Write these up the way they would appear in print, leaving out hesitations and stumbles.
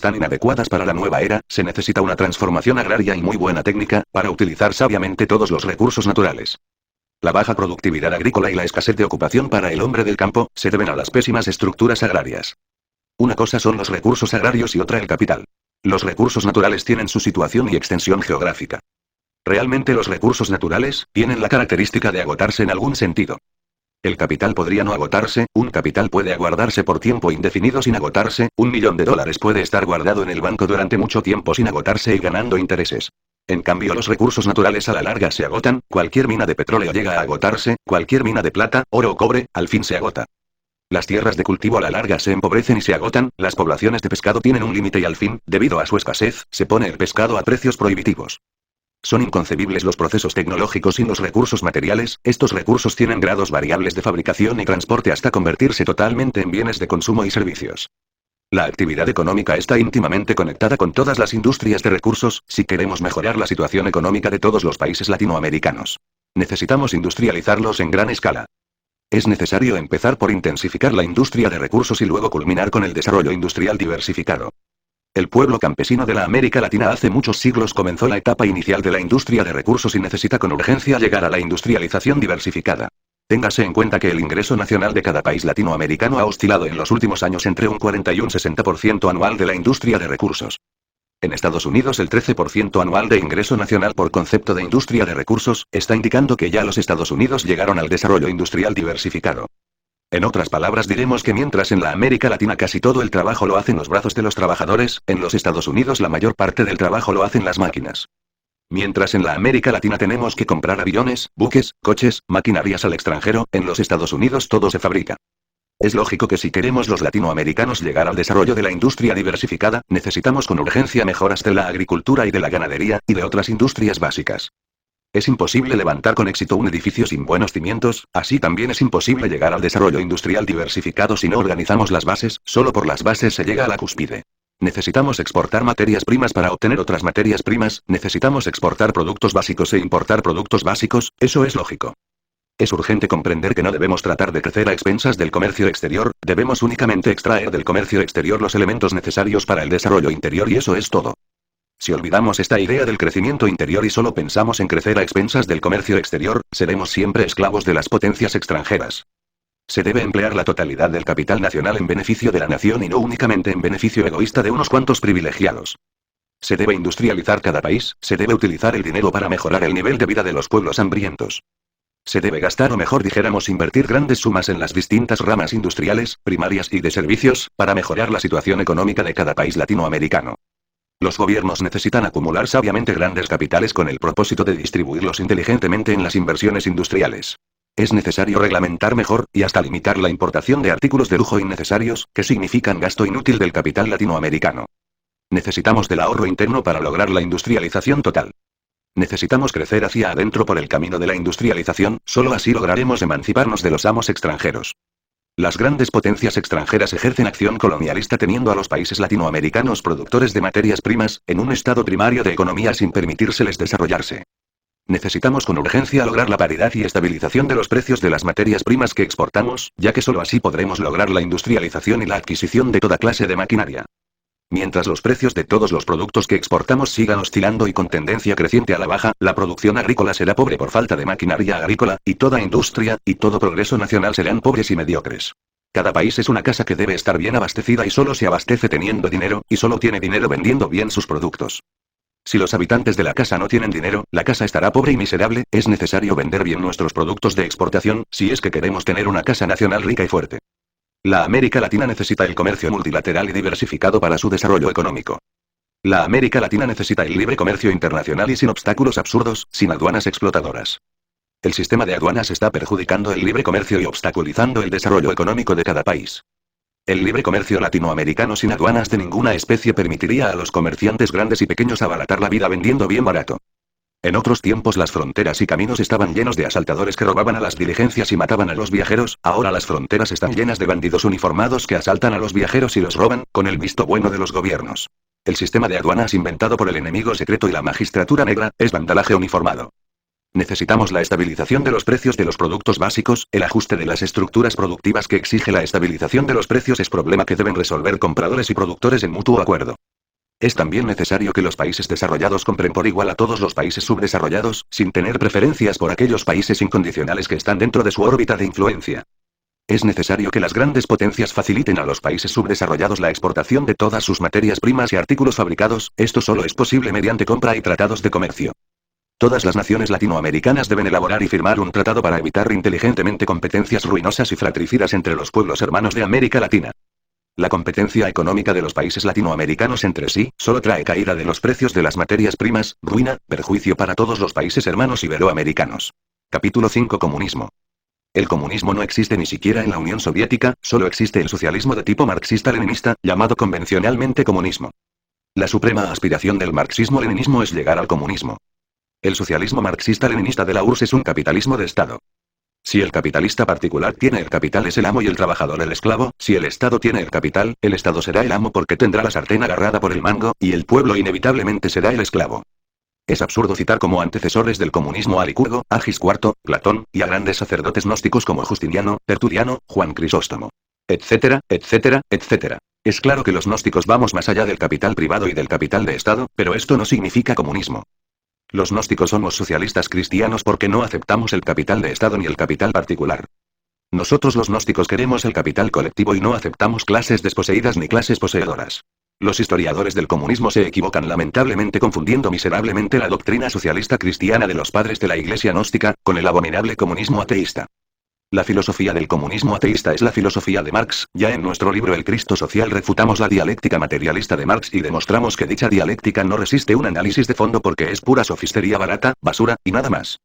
tan inadecuadas para la nueva era, se necesita una transformación agraria y muy buena técnica, para utilizar sabiamente todos los recursos naturales. La baja productividad agrícola y la escasez de ocupación para el hombre del campo, se deben a las pésimas estructuras agrarias. Una cosa son los recursos agrarios y otra el capital. Los recursos naturales tienen su situación y extensión geográfica. Realmente los recursos naturales, tienen la característica de agotarse en algún sentido. El capital podría no agotarse, un capital puede aguardarse por tiempo indefinido sin agotarse, $1.000.000 puede estar guardado en el banco durante mucho tiempo sin agotarse y ganando intereses. En cambio los recursos naturales a la larga se agotan, cualquier mina de petróleo llega a agotarse, cualquier mina de plata, oro o cobre, al fin se agota. Las tierras de cultivo a la larga se empobrecen y se agotan, las poblaciones de pescado tienen un límite y al fin, debido a su escasez, se pone el pescado a precios prohibitivos. Son inconcebibles los procesos tecnológicos sin los recursos materiales, estos recursos tienen grados variables de fabricación y transporte hasta convertirse totalmente en bienes de consumo y servicios. La actividad económica está íntimamente conectada con todas las industrias de recursos, si queremos mejorar la situación económica de todos los países latinoamericanos. Necesitamos industrializarlos en gran escala. Es necesario empezar por intensificar la industria de recursos y luego culminar con el desarrollo industrial diversificado. El pueblo campesino de la América Latina hace muchos siglos comenzó la etapa inicial de la industria de recursos y necesita con urgencia llegar a la industrialización diversificada. Téngase en cuenta que el ingreso nacional de cada país latinoamericano ha oscilado en los últimos años entre un 40 y un 60% anual de la industria de recursos. En Estados Unidos el 13% anual de ingreso nacional por concepto de industria de recursos, está indicando que ya los Estados Unidos llegaron al desarrollo industrial diversificado. En otras palabras diremos que mientras en la América Latina casi todo el trabajo lo hacen los brazos de los trabajadores, en los Estados Unidos la mayor parte del trabajo lo hacen las máquinas. Mientras en la América Latina tenemos que comprar aviones, buques, coches, maquinarias al extranjero, en los Estados Unidos todo se fabrica. Es lógico que si queremos los latinoamericanos llegar al desarrollo de la industria diversificada, necesitamos con urgencia mejoras de la agricultura y de la ganadería, y de otras industrias básicas. Es imposible levantar con éxito un edificio sin buenos cimientos, así también es imposible llegar al desarrollo industrial diversificado si no organizamos las bases, solo por las bases se llega a la cúspide. Necesitamos exportar materias primas para obtener otras materias primas, necesitamos exportar productos básicos e importar productos básicos, eso es lógico. Es urgente comprender que no debemos tratar de crecer a expensas del comercio exterior, debemos únicamente extraer del comercio exterior los elementos necesarios para el desarrollo interior y eso es todo. Si olvidamos esta idea del crecimiento interior y solo pensamos en crecer a expensas del comercio exterior, seremos siempre esclavos de las potencias extranjeras. Se debe emplear la totalidad del capital nacional en beneficio de la nación y no únicamente en beneficio egoísta de unos cuantos privilegiados. Se debe industrializar cada país, se debe utilizar el dinero para mejorar el nivel de vida de los pueblos hambrientos. Se debe gastar o mejor dijéramos invertir grandes sumas en las distintas ramas industriales, primarias y de servicios, para mejorar la situación económica de cada país latinoamericano. Los gobiernos necesitan acumular sabiamente grandes capitales con el propósito de distribuirlos inteligentemente en las inversiones industriales. Es necesario reglamentar mejor, y hasta limitar la importación de artículos de lujo innecesarios, que significan gasto inútil del capital latinoamericano. Necesitamos del ahorro interno para lograr la industrialización total. Necesitamos crecer hacia adentro por el camino de la industrialización, solo así lograremos emanciparnos de los amos extranjeros. Las grandes potencias extranjeras ejercen acción colonialista teniendo a los países latinoamericanos productores de materias primas, en un estado primario de economía sin permitírseles desarrollarse. Necesitamos con urgencia lograr la paridad y estabilización de los precios de las materias primas que exportamos, ya que solo así podremos lograr la industrialización y la adquisición de toda clase de maquinaria. Mientras los precios de todos los productos que exportamos sigan oscilando y con tendencia creciente a la baja, la producción agrícola será pobre por falta de maquinaria agrícola, y toda industria, y todo progreso nacional serán pobres y mediocres. Cada país es una casa que debe estar bien abastecida y solo se abastece teniendo dinero, y solo tiene dinero vendiendo bien sus productos. Si los habitantes de la casa no tienen dinero, la casa estará pobre y miserable, es necesario vender bien nuestros productos de exportación, si es que queremos tener una casa nacional rica y fuerte. La América Latina necesita el comercio multilateral y diversificado para su desarrollo económico. La América Latina necesita el libre comercio internacional y sin obstáculos absurdos, sin aduanas explotadoras. El sistema de aduanas está perjudicando el libre comercio y obstaculizando el desarrollo económico de cada país. El libre comercio latinoamericano sin aduanas de ninguna especie permitiría a los comerciantes grandes y pequeños abaratar la vida vendiendo bien barato. En otros tiempos las fronteras y caminos estaban llenos de asaltadores que robaban a las diligencias y mataban a los viajeros, ahora las fronteras están llenas de bandidos uniformados que asaltan a los viajeros y los roban, con el visto bueno de los gobiernos. El sistema de aduanas inventado por el enemigo secreto y la magistratura negra, es vandalaje uniformado. Necesitamos la estabilización de los precios de los productos básicos, el ajuste de las estructuras productivas que exige la estabilización de los precios es problema que deben resolver compradores y productores en mutuo acuerdo. Es también necesario que los países desarrollados compren por igual a todos los países subdesarrollados, sin tener preferencias por aquellos países incondicionales que están dentro de su órbita de influencia. Es necesario que las grandes potencias faciliten a los países subdesarrollados la exportación de todas sus materias primas y artículos fabricados, esto solo es posible mediante compra y tratados de comercio. Todas las naciones latinoamericanas deben elaborar y firmar un tratado para evitar inteligentemente competencias ruinosas y fratricidas entre los pueblos hermanos de América Latina. La competencia económica de los países latinoamericanos entre sí, solo trae caída de los precios de las materias primas, ruina, perjuicio para todos los países hermanos iberoamericanos. Capítulo 5 Comunismo. El comunismo no existe ni siquiera en la Unión Soviética, solo existe el socialismo de tipo marxista-leninista, llamado convencionalmente comunismo. La suprema aspiración del marxismo-leninismo es llegar al comunismo. El socialismo marxista-leninista de la URSS es un capitalismo de Estado. Si el capitalista particular tiene el capital es el amo y el trabajador el esclavo, si el Estado tiene el capital, el Estado será el amo porque tendrá la sartén agarrada por el mango, y el pueblo inevitablemente será el esclavo. Es absurdo citar como antecesores del comunismo a Licurgo, Agis IV, Platón, y a grandes sacerdotes gnósticos como Justiniano, Tertuliano, Juan Crisóstomo. Etcétera, etcétera, etcétera. Es claro que los gnósticos vamos más allá del capital privado y del capital de Estado, pero esto no significa comunismo. Los gnósticos somos socialistas cristianos porque no aceptamos el capital de Estado ni el capital particular. Nosotros los gnósticos queremos el capital colectivo y no aceptamos clases desposeídas ni clases poseedoras. Los historiadores del comunismo se equivocan lamentablemente confundiendo miserablemente la doctrina socialista cristiana de los padres de la Iglesia gnóstica, con el abominable comunismo ateísta. La filosofía del comunismo ateísta es la filosofía de Marx, ya en nuestro libro El Cristo Social refutamos la dialéctica materialista de Marx y demostramos que dicha dialéctica no resiste un análisis de fondo porque es pura sofistería barata, basura, y nada más.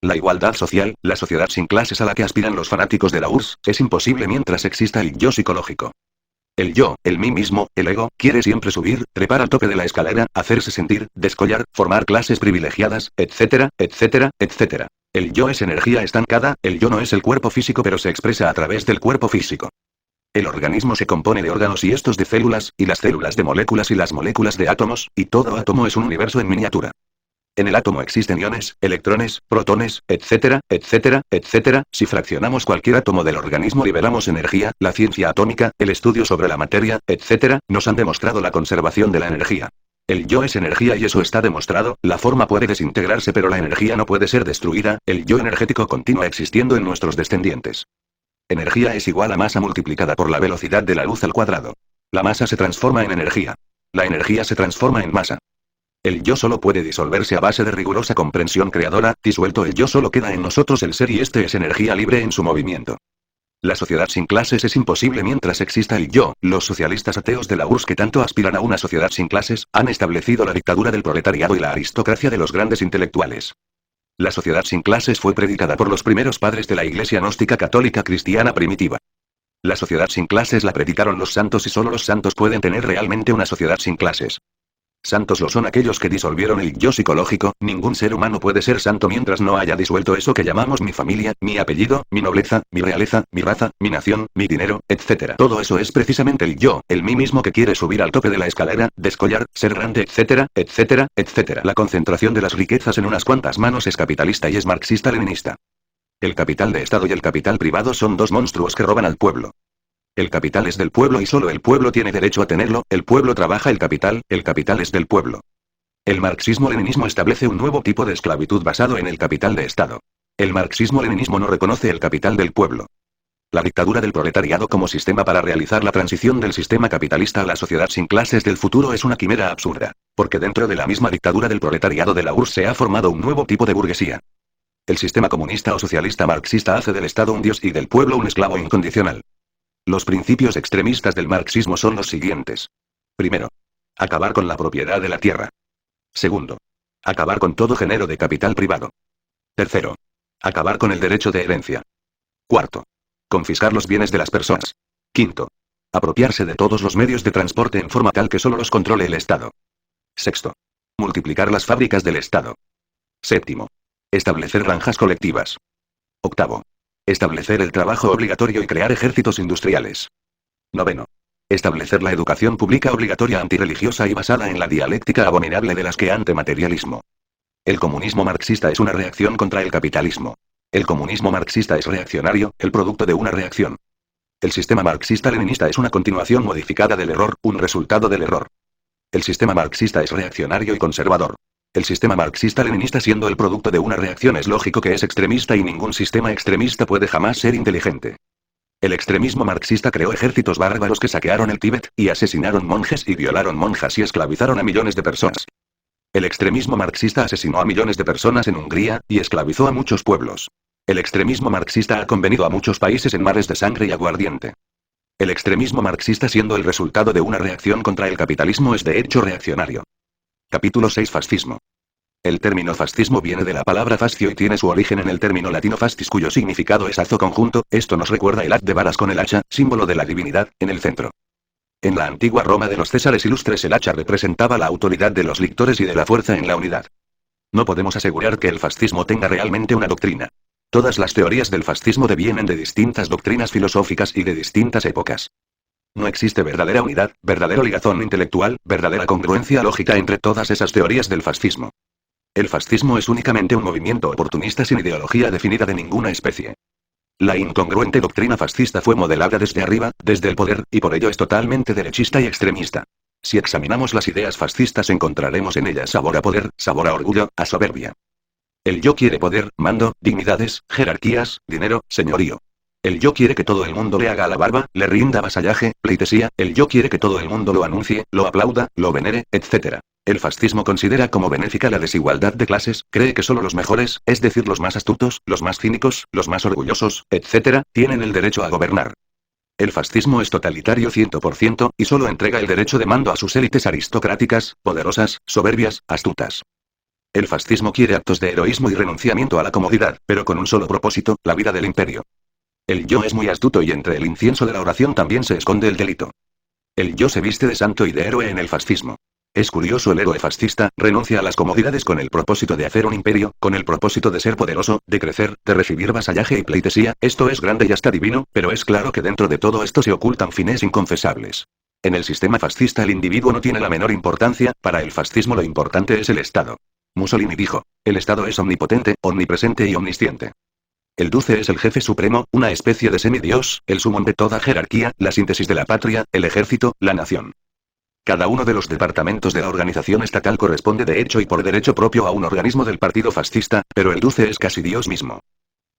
La igualdad social, la sociedad sin clases a la que aspiran los fanáticos de la URSS, es imposible mientras exista el yo psicológico. El yo, el mí mismo, el ego, quiere siempre subir, trepar al tope de la escalera, hacerse sentir, descollar, formar clases privilegiadas, etcétera, etcétera, etcétera. El yo es energía estancada, el yo no es el cuerpo físico pero se expresa a través del cuerpo físico. El organismo se compone de órganos y estos de células, y las células de moléculas y las moléculas de átomos, y todo átomo es un universo en miniatura. En el átomo existen iones, electrones, protones, etcétera, etcétera, etcétera. Si fraccionamos cualquier átomo del organismo liberamos energía, la ciencia atómica, el estudio sobre la materia, etcétera, nos han demostrado la conservación de la energía. El yo es energía y eso está demostrado, la forma puede desintegrarse pero la energía no puede ser destruida, el yo energético continúa existiendo en nuestros descendientes. Energía es igual a masa multiplicada por la velocidad de la luz al cuadrado. La masa se transforma en energía. La energía se transforma en masa. El yo solo puede disolverse a base de rigurosa comprensión creadora, disuelto el yo solo queda en nosotros el ser y este es energía libre en su movimiento. La sociedad sin clases es imposible mientras exista el yo. Los socialistas ateos de la URSS que tanto aspiran a una sociedad sin clases, han establecido la dictadura del proletariado y la aristocracia de los grandes intelectuales. La sociedad sin clases fue predicada por los primeros padres de la Iglesia gnóstica católica cristiana primitiva. La sociedad sin clases la predicaron los santos y solo los santos pueden tener realmente una sociedad sin clases. Santos lo son aquellos que disolvieron el yo psicológico, ningún ser humano puede ser santo mientras no haya disuelto eso que llamamos mi familia, mi apellido, mi nobleza, mi realeza, mi raza, mi nación, mi dinero, etc. Todo eso es precisamente el yo, el mí mismo que quiere subir al tope de la escalera, descollar, ser grande, etcétera, etcétera, etcétera. La concentración de las riquezas en unas cuantas manos es capitalista y es marxista-leninista. El capital de Estado y el capital privado son dos monstruos que roban al pueblo. El capital es del pueblo y solo el pueblo tiene derecho a tenerlo, el pueblo trabaja el capital es del pueblo. El marxismo-leninismo establece un nuevo tipo de esclavitud basado en el capital de Estado. El marxismo-leninismo no reconoce el capital del pueblo. La dictadura del proletariado como sistema para realizar la transición del sistema capitalista a la sociedad sin clases del futuro es una quimera absurda, porque dentro de la misma dictadura del proletariado de la URSS se ha formado un nuevo tipo de burguesía. El sistema comunista o socialista marxista hace del Estado un dios y del pueblo un esclavo incondicional. Los principios extremistas del marxismo son los siguientes. Primero, acabar con la propiedad de la tierra. Segundo, acabar con todo género de capital privado. Tercero, acabar con el derecho de herencia. Cuarto, confiscar los bienes de las personas. Quinto, apropiarse de todos los medios de transporte en forma tal que solo los controle el Estado. Sexto, multiplicar las fábricas del Estado. Séptimo, establecer granjas colectivas. Octavo, establecer el trabajo obligatorio y crear ejércitos industriales. Noveno. Establecer la educación pública obligatoria antirreligiosa y basada en la dialéctica abominable del asqueante materialismo. El comunismo marxista es una reacción contra el capitalismo. El comunismo marxista es reaccionario, el producto de una reacción. El sistema marxista-leninista es una continuación modificada del error, un resultado del error. El sistema marxista es reaccionario y conservador. El sistema marxista-leninista, siendo el producto de una reacción, es lógico que es extremista, y ningún sistema extremista puede jamás ser inteligente. El extremismo marxista creó ejércitos bárbaros que saquearon el Tíbet, y asesinaron monjes y violaron monjas y esclavizaron a millones de personas. El extremismo marxista asesinó a millones de personas en Hungría, y esclavizó a muchos pueblos. El extremismo marxista ha convenido a muchos países en mares de sangre y aguardiente. El extremismo marxista, siendo el resultado de una reacción contra el capitalismo, es de hecho reaccionario. Capítulo 6. Fascismo. El término fascismo viene de la palabra fascio y tiene su origen en el término latino fascis, cuyo significado es hazo conjunto. Esto nos recuerda el haz de varas con el hacha, símbolo de la divinidad, en el centro. En la antigua Roma de los Césares ilustres, el hacha representaba la autoridad de los lictores y de la fuerza en la unidad. No podemos asegurar que el fascismo tenga realmente una doctrina. Todas las teorías del fascismo devienen de distintas doctrinas filosóficas y de distintas épocas. No existe verdadera unidad, verdadero ligazón intelectual, verdadera congruencia lógica entre todas esas teorías del fascismo. El fascismo es únicamente un movimiento oportunista sin ideología definida de ninguna especie. La incongruente doctrina fascista fue modelada desde arriba, desde el poder, y por ello es totalmente derechista y extremista. Si examinamos las ideas fascistas, encontraremos en ellas sabor a poder, sabor a orgullo, a soberbia. El yo quiere poder, mando, dignidades, jerarquías, dinero, señorío. El yo quiere que todo el mundo le haga la barba, le rinda vasallaje, pleitesía. El yo quiere que todo el mundo lo anuncie, lo aplauda, lo venere, etc. El fascismo considera como benéfica la desigualdad de clases, cree que solo los mejores, es decir, los más astutos, los más cínicos, los más orgullosos, etc., tienen el derecho a gobernar. El fascismo es totalitario 100%, y solo entrega el derecho de mando a sus élites aristocráticas, poderosas, soberbias, astutas. El fascismo quiere actos de heroísmo y renunciamiento a la comodidad, pero con un solo propósito, la vida del imperio. El yo es muy astuto, y entre el incienso de la oración también se esconde el delito. El yo se viste de santo y de héroe en el fascismo. Es curioso, el héroe fascista renuncia a las comodidades con el propósito de hacer un imperio, con el propósito de ser poderoso, de crecer, de recibir vasallaje y pleitesía. Esto es grande y hasta divino, pero es claro que dentro de todo esto se ocultan fines inconfesables. En el sistema fascista el individuo no tiene la menor importancia, para el fascismo lo importante es el Estado. Mussolini dijo: el Estado es omnipotente, omnipresente y omnisciente. El duce es el jefe supremo, una especie de semidios, el sumum de toda jerarquía, la síntesis de la patria, el ejército, la nación. Cada uno de los departamentos de la organización estatal corresponde de hecho y por derecho propio a un organismo del partido fascista, pero el duce es casi Dios mismo.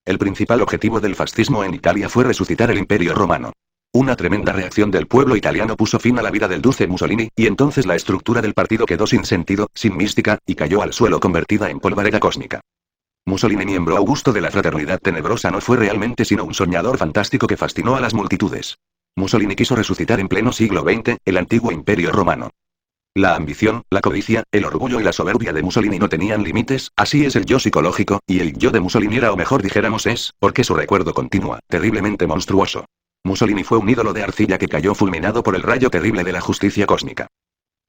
El principal objetivo del fascismo en Italia fue resucitar el Imperio Romano. Una tremenda reacción del pueblo italiano puso fin a la vida del duce Mussolini, y entonces la estructura del partido quedó sin sentido, sin mística, y cayó al suelo convertida en polvareda cósmica. Mussolini, miembro augusto de la Fraternidad Tenebrosa, no fue realmente sino un soñador fantástico que fascinó a las multitudes. Mussolini quiso resucitar en pleno siglo XX, el antiguo Imperio Romano. La ambición, la codicia, el orgullo y la soberbia de Mussolini no tenían límites, así es el yo psicológico, y el yo de Mussolini era, o mejor dijéramos es, porque su recuerdo continúa, terriblemente monstruoso. Mussolini fue un ídolo de arcilla que cayó fulminado por el rayo terrible de la justicia cósmica.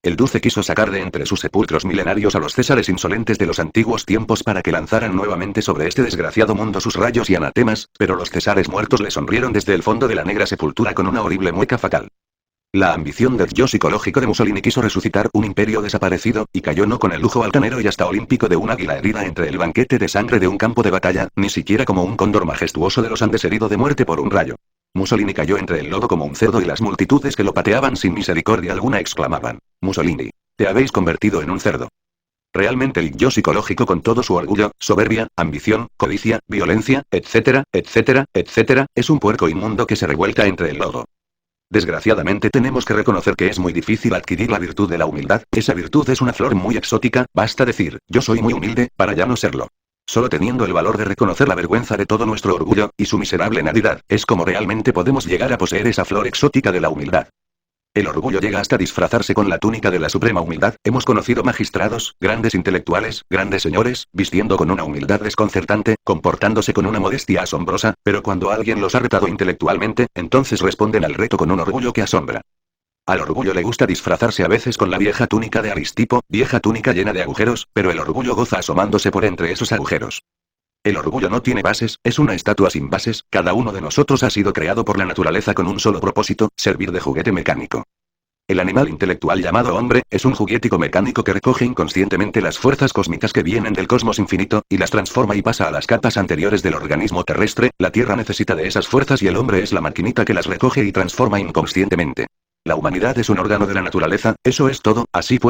El duce quiso sacar de entre sus sepulcros milenarios a los césares insolentes de los antiguos tiempos para que lanzaran nuevamente sobre este desgraciado mundo sus rayos y anatemas, pero los césares muertos le sonrieron desde el fondo de la negra sepultura con una horrible mueca fatal. La ambición del yo psicológico de Mussolini quiso resucitar un imperio desaparecido, y cayó no con el lujo altanero y hasta olímpico de un águila herida entre el banquete de sangre de un campo de batalla, ni siquiera como un cóndor majestuoso de los Andes herido de muerte por un rayo. Mussolini cayó entre el lodo como un cerdo, y las multitudes que lo pateaban sin misericordia alguna exclamaban: Mussolini, te habéis convertido en un cerdo. Realmente el yo psicológico, con todo su orgullo, soberbia, ambición, codicia, violencia, etcétera, etcétera, etcétera, es un puerco inmundo que se revuelca entre el lodo. Desgraciadamente tenemos que reconocer que es muy difícil adquirir la virtud de la humildad. Esa virtud es una flor muy exótica, basta decir, yo soy muy humilde, para ya no serlo. Solo teniendo el valor de reconocer la vergüenza de todo nuestro orgullo, y su miserable nadidad, es como realmente podemos llegar a poseer esa flor exótica de la humildad. El orgullo llega hasta disfrazarse con la túnica de la suprema humildad. Hemos conocido magistrados, grandes intelectuales, grandes señores, vistiendo con una humildad desconcertante, comportándose con una modestia asombrosa, pero cuando alguien los ha retado intelectualmente, entonces responden al reto con un orgullo que asombra. Al orgullo le gusta disfrazarse a veces con la vieja túnica de Aristipo, vieja túnica llena de agujeros, pero el orgullo goza asomándose por entre esos agujeros. El orgullo no tiene bases, es una estatua sin bases. Cada uno de nosotros ha sido creado por la naturaleza con un solo propósito: servir de juguete mecánico. El animal intelectual llamado hombre, es un juguetico mecánico que recoge inconscientemente las fuerzas cósmicas que vienen del cosmos infinito, y las transforma y pasa a las capas anteriores del organismo terrestre. La Tierra necesita de esas fuerzas y el hombre es la maquinita que las recoge y transforma inconscientemente. La humanidad es un órgano de la naturaleza, eso es todo, así pues.